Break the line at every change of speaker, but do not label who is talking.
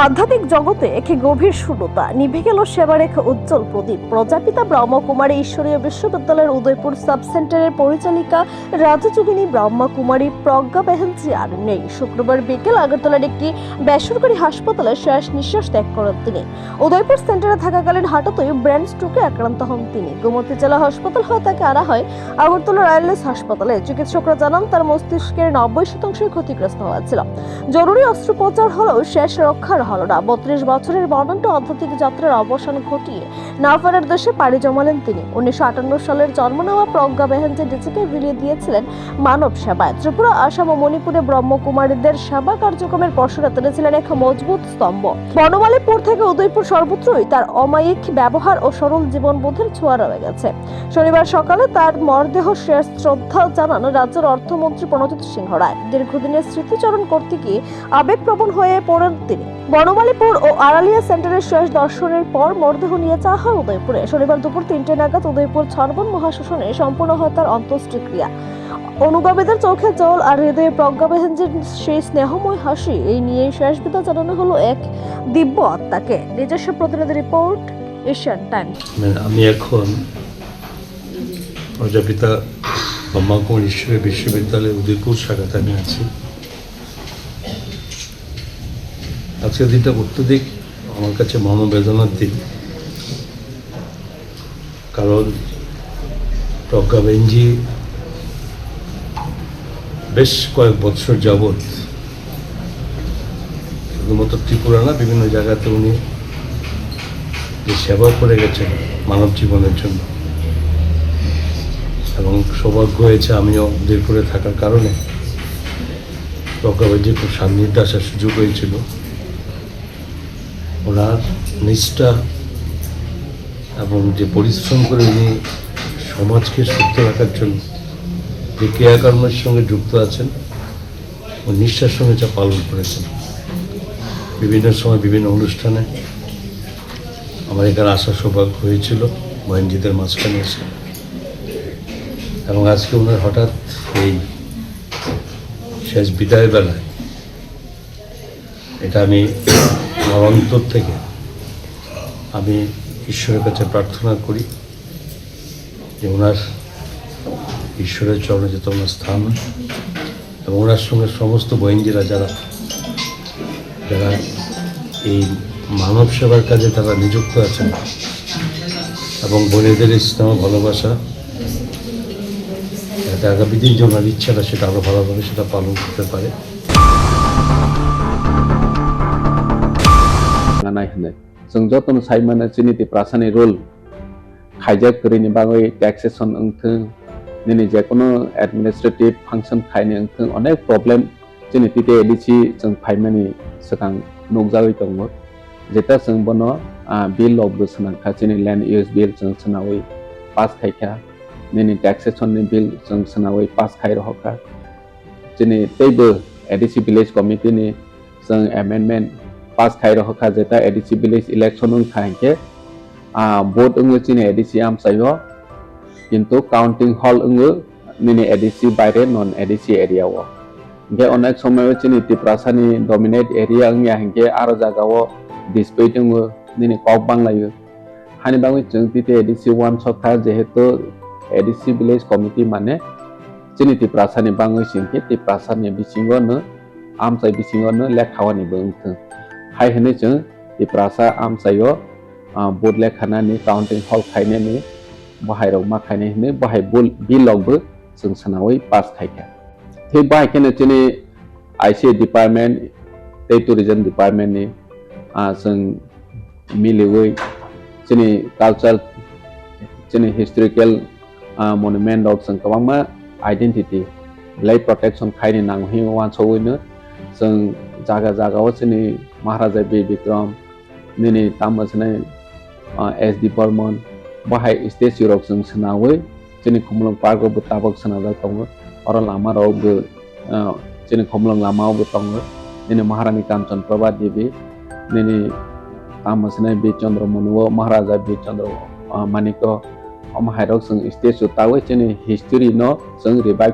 আধ্যাত্মিক জগতে এক গভীর শূন্যতা, নিভে গেল সেবার এক উজ্জ্বল প্রদীপ। প্রজাপিতা ব্রহ্মকুমারী ঈশ্বরীয় বিশ্ববিদ্যালয়ের উদয়পুর সাব সেন্টারের পরিচালিকা রাজযোগিনী ব্রহ্মকুমারী প্রজ্ঞা ব্যানার্জি আর নেই। শুক্রবার বিকেল আগরতলার একটি বেসরকারি হাসপাতালে শেষ নিঃশ্বাস ত্যাগ করেন তিনি। উদয়পুর সেন্টারে থাকাকালীন হঠাৎই ব্রেন স্ট্রোকে আক্রান্ত হন তিনি। গোমতী জেলা হাসপাতাল হয়ে তাকে আনা হয় আগরতলা রয়্যালস হাসপাতালে। চিকিৎসকরা জানান তার মস্তিষ্কের 90% ক্ষতিগ্রস্ত হয়েছিল। জরুরি অস্ত্রোপচার হলেও শেষ রক্ষার হলো না। 32 বছরের বর্ণাঢ্য আধ্যাত্মিক যাত্রার অবসান ঘটিয়ে না ফেরার দেশে পাড়ি জমালেন তিনি। 1958 সালের জন্ম নেওয়া প্রজ্ঞা ব্যানার্জি নিজেকে বিলিয়ে দিয়েছিলেন মানব সেবায়। ত্রিপুরা, আসাম ও মণিপুরে ব্রহ্মকুমারীদের সেবা কার্যক্রমের পসরা টেনেছিলেন এক মজবুত স্তম্ভ। বনমালীপুর থেকে উদয়পুর সর্বত্রই তার অমায়িক ব্যবহার ও সরল জীবনবোধের ছোঁয়া রয়ে গেছে। শনিবার সকালে তার মরদেহ শেষ শ্রদ্ধা জানান রাজ্যের অর্থমন্ত্রী প্রণজিৎ সিংহ রায়। দীর্ঘদিনের স্মৃতিচারণ করতে গিয়ে আবেগপ্রবণ হয়ে পড়েন তিনি। বনমালীপুর ও আড়ালিয়া সেন্টারের শেষ দর্শনের পর মরদেহ নিয়ে যাওয়া হয় উদয়পুরে। শনিবার দুপুর 3টে নাগাদ উদয়পুর ছনবন মহাশ্মশানে সম্পূর্ণ হয় তার অন্ত্যেষ্টিক্রিয়া। অনুগামীদের চোখে জল আর হৃদয়ে প্রজ্ঞা ব্যানার্জির সেই স্নেহময় হাসি, এই নিয়ে শেষ বিদায় জানানো হলো এক দিব্য আত্মাকে। নিজস্ব প্রতিনিধি রিপোর্ট, এশিয়ান টাইমস।
আমি এখন প্রজাপিতা ব্রহ্মকুমারী ঈশ্বরীয় বিশ্ববিদ্যালয়ের উদয়পুর শাখাতে আমি আছি। আজকের দিনটা অত্যধিক আমার কাছে মনোবেদনার দিন, কারণ প্রজ্ঞা ব্যানার্জি বেশ কয়েক বছর যাবৎ শুধুমাত্র ত্রিপুরা না, বিভিন্ন জায়গাতে উনি যে সেবা করে গেছেন মানব জীবনের জন্য, এবং সৌভাগ্য হয়েছে আমিও উদয়পুরে থাকার কারণে প্রজ্ঞা ব্যানার্জির খুব সান্নিধ্যে আসার সুযোগ হয়েছিল। ওনার নিষ্ঠা এবং যে পরিশ্রম করে উনি সমাজকে সুস্থ রাখার জন্য যে ক্রিয়াকর্মের সঙ্গে যুক্ত আছেন ও নিষ্ঠার সঙ্গে যা পালন করেছেন, বিভিন্ন সময় বিভিন্ন অনুষ্ঠানে আমার এখানে আসার সৌভাগ্য হয়েছিল বয়ানজিদের মাঝখানে এসে। এবং আজকে ওনার হঠাৎ এই শেষ বিদায় বেলায় এটা আমি আমার অন্তর থেকে আমি ঈশ্বরের কাছে প্রার্থনা করি যে ওনার ঈশ্বরের চরণে যেতে ওনার স্থান, এবং ওনার সঙ্গে সমস্ত বয়ানজিরা যারা যারা এই মানব সেবার কাজে তারা নিযুক্ত আছেন, এবং বোনেদের স্নেহ ভালোবাসা, যাতে আগামী দিন যে ওনার ইচ্ছাটা সেটা আরও ভালোভাবে সেটা পালন করতে পারে।
जों जतन साइमाना चिनिति प्रासानि रोल खाइजाक करिनि बागै टैक्सेशन अंथों दिनै जेकुनु एडमिनिस्ट्रेटिव फांक्शन खाइनि अंथों अनेक प्रॉब्लम चिनितिते एडिसि जों फाइमानि सकां नोगजागै दङ, जेता जों बनो बिल अफ बोसनाखा चिनि लैंड यूज बिल जों सनावै पास खाइखा, दिनै टैक्सेशन नि बिल जों सनावै पास खाइ रहखा, चिनि तैबो एडिसि विलेज कमिटि नि जों एमेंडमेंट पास खाइ रहखा, जेता एडिसि विलेज इलेक्शन खाइके भोट अंगो चिनि एडिसि आमसायो, किन्तु काउंटिंग हॉल अंगो निनि एडिसि बाइरे नॉन एडिसि एरिया वो के अनेक समय चिनि तिप्रासानि डोमिनेट एरिया अंगिया हंके आरो जागावो डिस्प्यूट अंगो निनि कॉक बांगलायो हानि बांगै जों तिते एडिसि 1 सखा, जेहेतु एडिसि विलेज कमिटि माने चिनि तिप्रासानि बांगै सिंके तिप्रासानि बिसिंगोनो आमसाय बिसिंगोनो लेखावानि बंथों हाय हने जों तिप्रासा आमसायो बोर्ड लेखानानि काउंटिंग हॉल खाइनेनि बाहायराव मा खाइने हने बाहाय बिलआवबो जों सनावै पास खाइखा। थै बाहायखेनो चिनि आईसी डिपार्टमेंट दै टूरिज्म डिपार्टमेंट नि जों मिलिवै चिनि कल्चर चिनि हिस्टोरिकल मनुमेंट आव जों गोबां आइडेंटिटी लाइफ प्रोटेक्शन खाइने नांगहि वानसौयैनो जों जागा जागाव चिनि महाराजा बी विक्रम निनि तामसने एसडी बर्मन बाहाय स्टेच्यू रक जों सनावै चिनि खमलं पार्क आव ताबक सनाजा दङ, और लामा रावबो चिनि खमलं लामावबो दङ, निनि महारानी कांचन प्रभा देवी निनि तामसने बी चंद्र मनुव महाराजा बी चंद्र मानिक अमहायरक जों स्टेच्यू तावै चिनि हिस्ट्री न जों रिवाइव